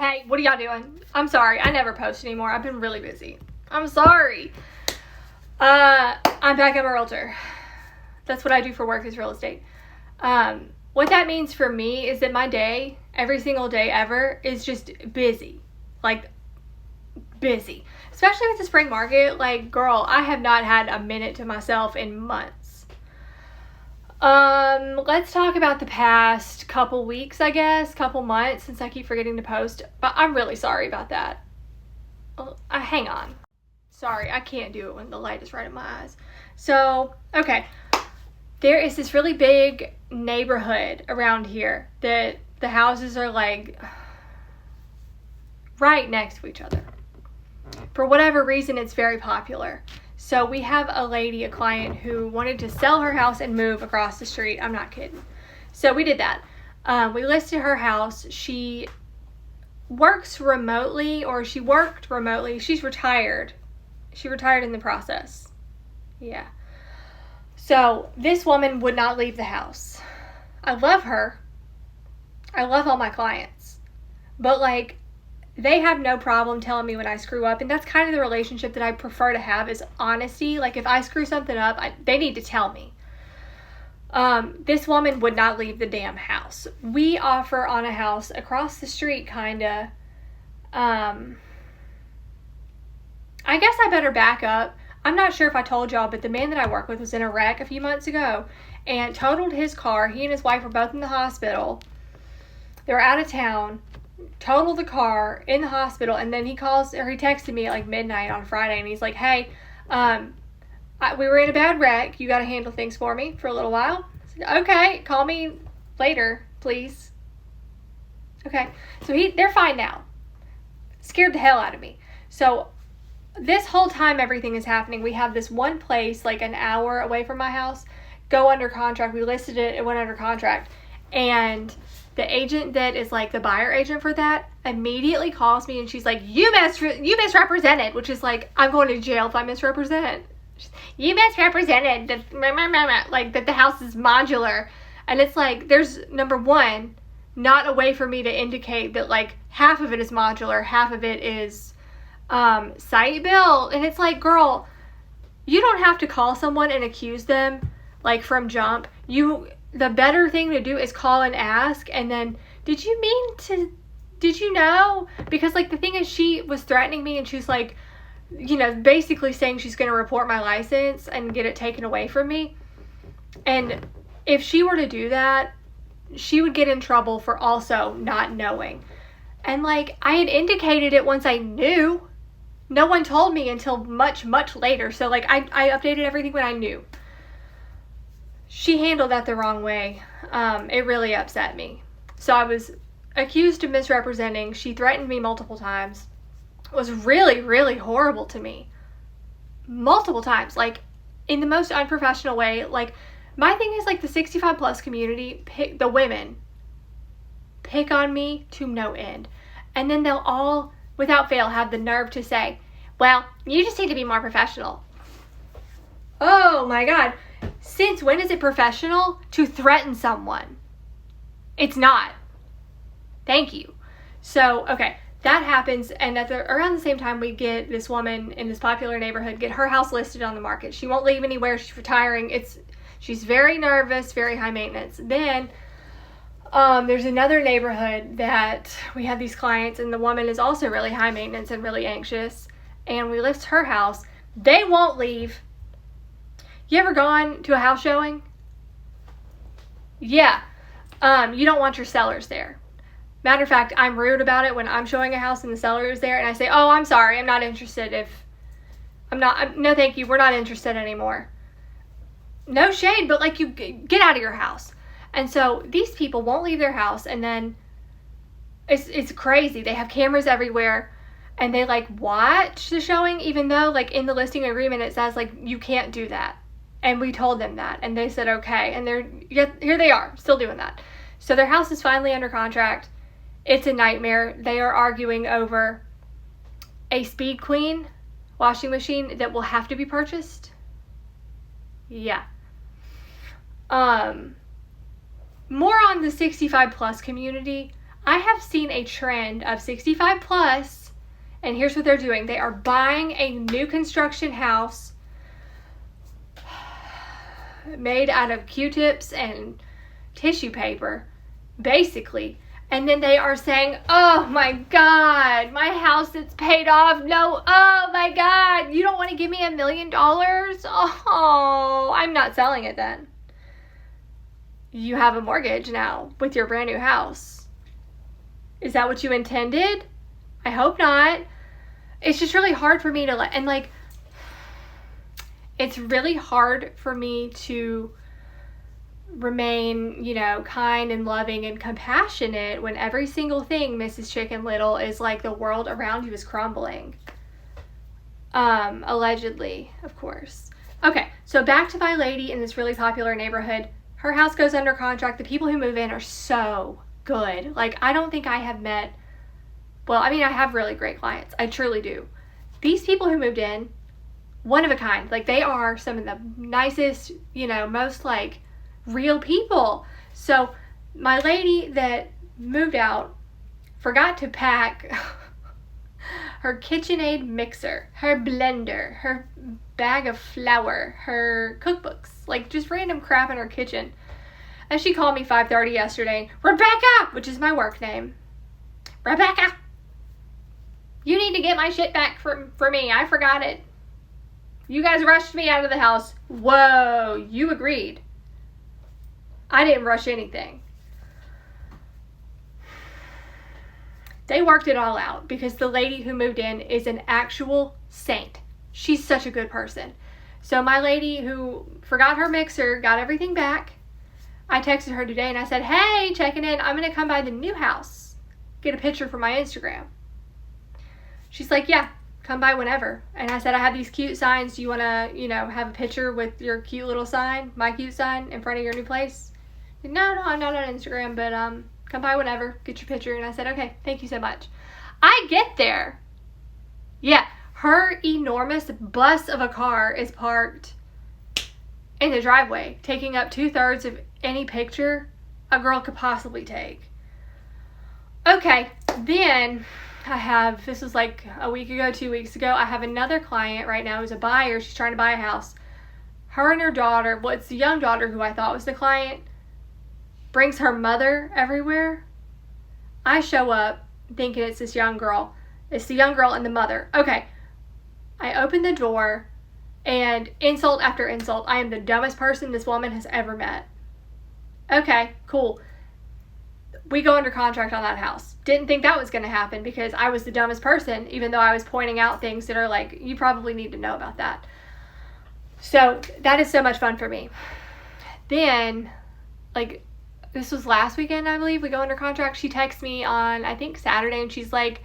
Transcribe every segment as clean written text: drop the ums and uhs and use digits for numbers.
Hey, what are y'all doing? I'm sorry, I never post anymore. I've been really busy. I'm sorry. I'm back. I'm a realtor. That's what I do for work, is real estate. What that means for me is that my day, every single day ever, is just busy. Like, busy. Especially with the spring market. Like, girl, I have not had a minute to myself in months. Let's talk about the past couple weeks, I guess. Couple months, since I keep forgetting to post. But I'm really sorry about that. Hang on. Sorry, I can't do it when the light is right in my eyes. So, okay. There is this really big neighborhood around here that the houses are like right next to each other. For whatever reason, it's very popular. So we have a client who wanted to sell her house and move across the street. I'm not kidding. So we did that. We listed her house. She works remotely, or she worked remotely. She's retired. She retired in the process. Yeah. So this woman would not leave the house. I love her. I love all my clients. But like, they have no problem telling me when I screw up. And that's kind of the relationship that I prefer to have, is honesty. Like, if I screw something up, they need to tell me. This woman would not leave the damn house. We offer on a house across the street, kinda. I guess I better back up. I'm not sure if I told y'all, but the man that I work with was in a wreck a few months ago and totaled his car. He and his wife were both in the hospital. They were out of town, totaled the car in the hospital, and then he texted me at like midnight on Friday, and he's like, hey, we were in a bad wreck. You got to handle things for me for a little while. I said, okay, call me later, please. Okay, so they're fine now. Scared the hell out of me. So this whole time everything is happening, we have this one place like an hour away from my house go under contract. We listed it, it went under contract, and the agent that is like the buyer agent for that immediately calls me, and she's like, you misrepresented, which is like, I'm going to jail if I misrepresent. You misrepresented that the house is modular. And it's like, there's, number one, not a way for me to indicate that like half of it is modular, half of it is site built. And it's like, girl, you don't have to call someone and accuse them like from jump. The better thing to do is call and ask, and then, did you know? Because like the thing is, she was threatening me, and she's like, basically saying she's going to report my license and get it taken away from me. And if she were to do that, she would get in trouble for also not knowing. And like, I had indicated it once I knew. No one told me until much, much later. So like, I updated everything when I knew. She handled that the wrong way. It really upset me. So I was accused of misrepresenting. She threatened me multiple times. It was really, really horrible to me. Multiple times. Like, in the most unprofessional way. Like, my thing is like, the 65 plus community, the women, pick on me to no end. And then they'll all, without fail, have the nerve to say, well, you just need to be more professional. Oh my God. Since when is it professional to threaten someone? It's not. Thank you. So, okay, that happens, and around the same time, we get this woman in this popular neighborhood, get her house listed on the market. She won't leave anywhere. She's retiring. She's very nervous, very high maintenance. Then there's another neighborhood that we have these clients, and the woman is also really high maintenance and really anxious, and we list her house. They won't leave. You ever gone to a house showing? Yeah. You don't want your sellers there. Matter of fact, I'm rude about it when I'm showing a house and the seller is there, and I say, oh, I'm sorry, I'm not interested. No thank you, we're not interested anymore. No shade, but like, you get out of your house. And so these people won't leave their house, and then it's crazy. They have cameras everywhere, and they like watch the showing, even though like in the listing agreement it says like, you can't do that. And we told them that, and they said okay, and here they are, still doing that. So their house is finally under contract. It's a nightmare. They are arguing over a Speed Queen washing machine that will have to be purchased. Yeah. More on the 65 plus community. I have seen a trend of 65 plus, and here's what they're doing. They are buying a new construction house made out of Q-tips and tissue paper, basically. And then they are saying, oh my God, my house is paid off. No, oh my God, you don't want to give me $1 million? Oh, I'm not selling it then. You have a mortgage now with your brand new house. Is that what you intended? I hope not. It's just really hard for me to it's really hard for me to remain, kind and loving and compassionate when every single thing, Mrs. Chicken Little, is like the world around you is crumbling. Allegedly, of course. Okay, so back to my lady in this really popular neighborhood. Her house goes under contract. The people who move in are so good. I don't think I have met, I have really great clients. I truly do. These people who moved in, one of a kind. They are some of the nicest, most real people. So my lady that moved out forgot to pack her KitchenAid mixer, her blender, her bag of flour, her cookbooks, just random crap in her kitchen. And she called me 5:30 yesterday. Rebecca, which is my work name. Rebecca, you need to get my shit back for me. I forgot it. You guys rushed me out of the house. Whoa, you agreed. I didn't rush anything. They worked it all out because the lady who moved in is an actual saint. She's such a good person. So my lady who forgot her mixer got everything back. I texted her today and I said, hey, checking in. I'm going to come by the new house. Get a picture for my Instagram. She's like, yeah, come by whenever. And I said, I have these cute signs. Do you want to, have a picture with your cute little sign, my cute sign, in front of your new place? No, I'm not on Instagram, but come by whenever, get your picture. And I said, okay, thank you so much. I get there. Yeah, her enormous bus of a car is parked in the driveway, taking up 2/3 of any picture a girl could possibly take. Okay, then this was a week ago, 2 weeks ago, I have another client right now who's a buyer. She's trying to buy a house. Her and her daughter, it's the young daughter who I thought was the client, brings her mother everywhere. I show up thinking it's this young girl. It's the young girl and the mother. Okay. I open the door and insult after insult. I am the dumbest person this woman has ever met. Okay, cool. We go under contract on that house. Didn't think that was going to happen because I was the dumbest person, even though I was pointing out things that are you probably need to know about that. So that is so much fun for me. Then, this was last weekend, I believe, we go under contract. She texts me on, I think, Saturday, and she's like,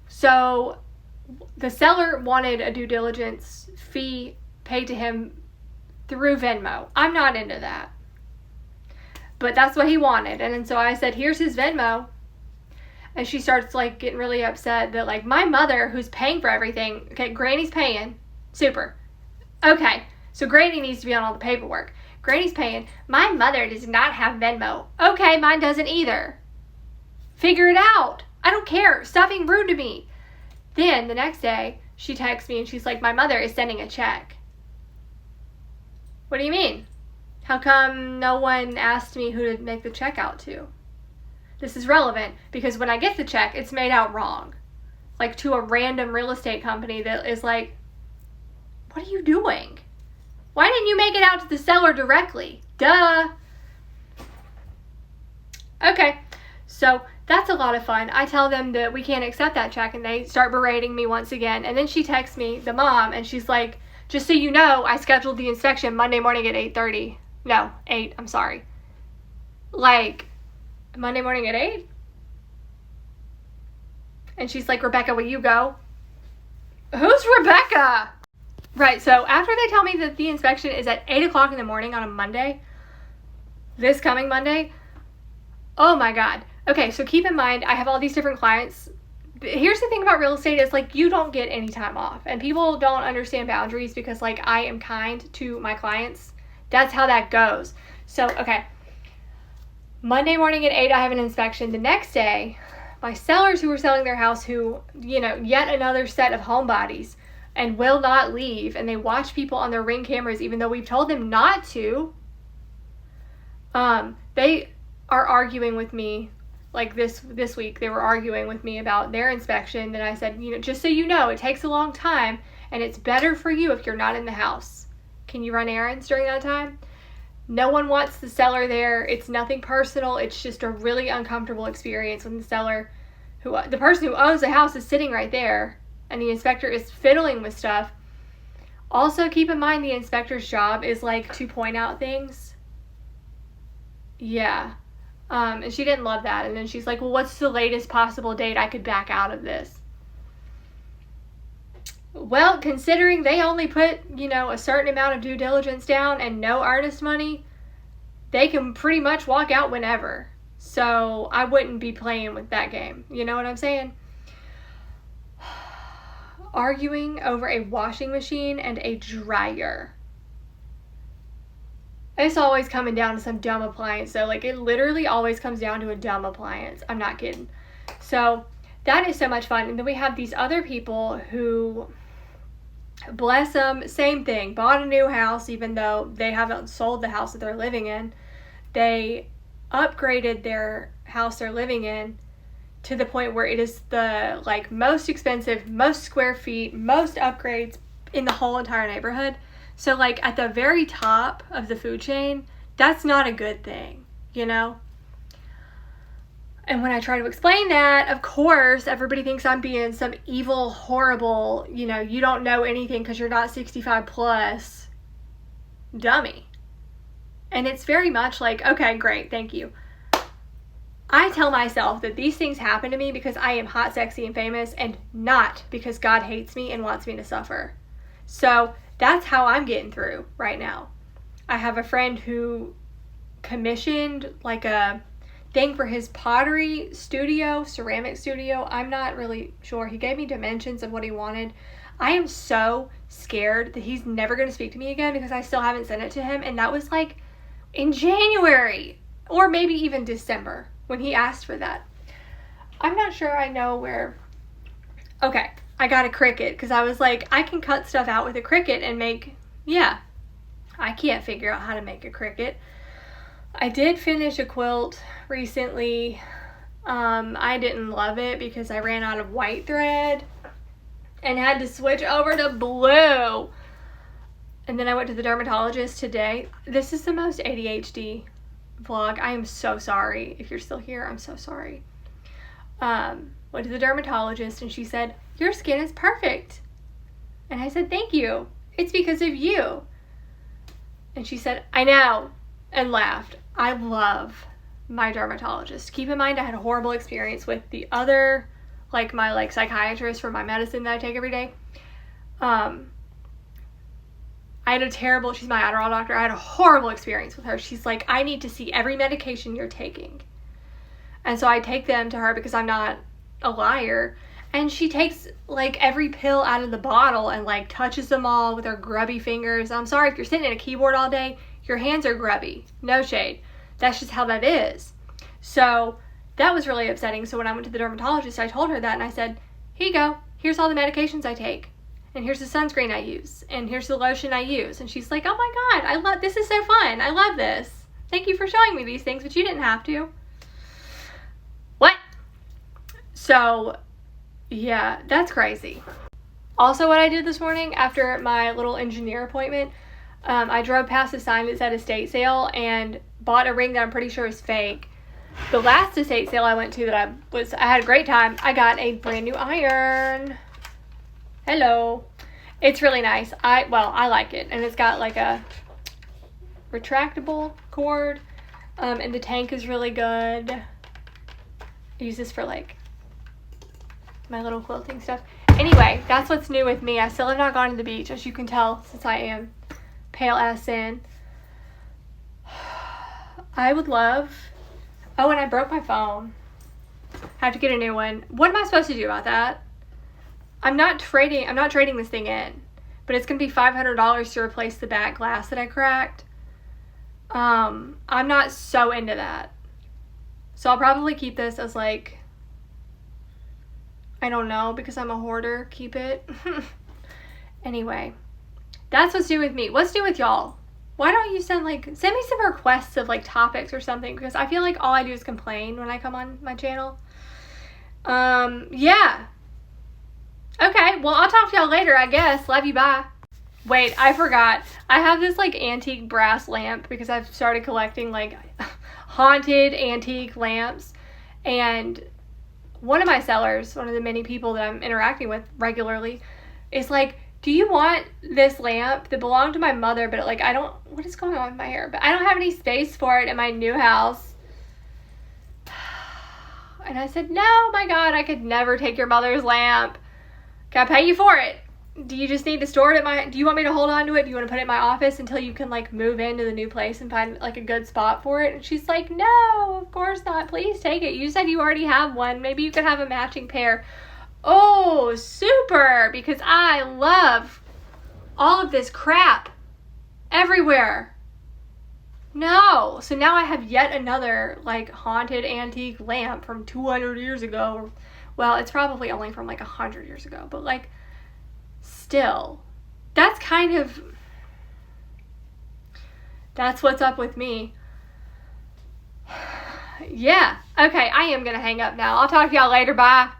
so the seller wanted a due diligence fee paid to him through Venmo. I'm not into that. But that's what he wanted. And then so I said, here's his Venmo. And she starts getting really upset that my mother, who's paying for everything, okay, Granny's paying. Super. Okay, so Granny needs to be on all the paperwork. Granny's paying. My mother does not have Venmo. Okay, mine doesn't either. Figure it out. I don't care. Stop being rude to me. Then the next day, she texts me and she's like, my mother is sending a check. What do you mean? How come no one asked me who to make the check out to? This is relevant because when I get the check, it's made out wrong. To a random real estate company that is what are you doing? Why didn't you make it out to the seller directly? Duh. Okay, so that's a lot of fun. I tell them that we can't accept that check and they start berating me once again. And then she texts me, the mom, and she's like, just so you know, I scheduled the inspection Monday morning at 8:30. No, 8, I'm sorry. Monday morning at 8? And she's like, Rebecca, will you go? Who's Rebecca? Right, so after they tell me that the inspection is at 8 o'clock in the morning on a Monday, this coming Monday, oh my God. Okay, so keep in mind, I have all these different clients. Here's the thing about real estate is you don't get any time off. And people don't understand boundaries because I am kind to my clients. That's how that goes. So, okay. Monday morning at 8, I have an inspection. The next day, my sellers who were selling their house, who, yet another set of homebodies and will not leave, and they watch people on their Ring cameras even though we've told them not to, they are arguing with me. Like this week, they were arguing with me about their inspection. Then I said, just so you know, it takes a long time, and it's better for you if you're not in the house. Can you run errands during that time? No one wants the seller there. It's nothing personal. It's just a really uncomfortable experience when the person who owns the house is sitting right there, and the inspector is fiddling with stuff. Also, keep in mind the inspector's job is like to point out things. Yeah. And she didn't love that. And then she's like, well, what's the latest possible date I could back out of this? Well, considering they only put, a certain amount of due diligence down and no earnest money, they can pretty much walk out whenever. So I wouldn't be playing with that game. You know what I'm saying? Arguing over a washing machine and a dryer. It's always coming down to some dumb appliance. So, it literally always comes down to a dumb appliance. I'm not kidding. So, that is so much fun. And then we have these other people who, bless them, same thing. Bought a new house even though they haven't sold the house that they're living in. They upgraded their house they're living in to the point where it is the, most expensive, most square feet, most upgrades in the whole entire neighborhood. So, at the very top of the food chain, that's not a good thing, And when I try to explain that, of course, everybody thinks I'm being some evil, horrible, you don't know anything because you're not 65 plus dummy. And it's very much like, okay, great, thank you. I tell myself that these things happen to me because I am hot, sexy, and famous, and not because God hates me and wants me to suffer. So that's how I'm getting through right now. I have a friend who commissioned a thing for his pottery studio, ceramic studio. I'm not really sure. He gave me dimensions of what he wanted. I am so scared that he's never going to speak to me again because I still haven't sent it to him. And that was in January or maybe even December when he asked for that. I'm not sure I know where. Okay. I got a Cricut because I was like, I can cut stuff out with a Cricut and I can't figure out how to make a Cricut. I did finish a quilt recently. I didn't love it because I ran out of white thread and had to switch over to blue. And then I went to the dermatologist today. This is the most ADHD vlog. I am so sorry. If you're still here, I'm so sorry. Went to the dermatologist and she said, your skin is perfect. And I said, thank you. It's because of you. And she said, I know, and laughed. I love my dermatologist. Keep in mind, I had a horrible experience with the other, my psychiatrist for my medicine that I take every day. I had she's my Adderall doctor. I had a horrible experience with her. She's like, I need to see every medication you're taking. And so I take them to her because I'm not a liar. And she takes every pill out of the bottle and touches them all with her grubby fingers. I'm sorry, if you're sitting at a keyboard all day, your hands are grubby. No shade. That's just how that is. So that was really upsetting. So when I went to the dermatologist, I told her that and I said, here you go. Here's all the medications I take. And here's the sunscreen I use. And here's the lotion I use. And she's like, oh my God, this is so fun. I love this. Thank you for showing me these things, but you didn't have to. What? So yeah, that's crazy. Also, what I did this morning after my little engineer appointment, I drove past a sign that said estate sale and bought a ring that I'm pretty sure is fake. The last estate sale I went to I had a great time. I got a brand new iron. Hello. It's really nice. I like it. And it's got a retractable cord. And the tank is really good. I use this for my little quilting stuff. Anyway, that's what's new with me. I still have not gone to the beach, as you can tell, since I am pale as sin. I would love... Oh, and I broke my phone. I have to get a new one. What am I supposed to do about that? I'm not trading this thing in. But it's going to be $500 to replace the back glass that I cracked. I'm not so into that. So I'll probably keep this as like, I don't know, because I'm a hoarder, keep it. Anyway, that's what's new with me. What's new with y'all? Why don't you send me some requests of like topics or something, because I feel like all I do is complain when I come on my channel. Yeah. Okay, well, I'll talk to y'all later, I guess. Love you, bye. Wait, I forgot. I have this like antique brass lamp because I've started collecting like haunted antique lamps, and one of my sellers, one of the many people that I'm interacting with regularly, is like, do you want this lamp that belonged to my mother, but like what is going on with my hair? But I don't have any space for it in my new house. And I said, no, my God, I could never take your mother's lamp. Can I pay you for it? Do you just need to store it do you want me to hold on to it? Do you want to put it in my office until you can like move into the new place and find like a good spot for it? And she's like, no, of course not. Please take it. You said you already have one. Maybe you could have a matching pair. Oh, super, because I love all of this crap everywhere. No. So now I have yet another like haunted antique lamp from 200 years ago. Well, it's probably only from like 100 years ago, but like still, that's what's up with me. Yeah. Okay, I am gonna hang up now. I'll talk to y'all later. Bye.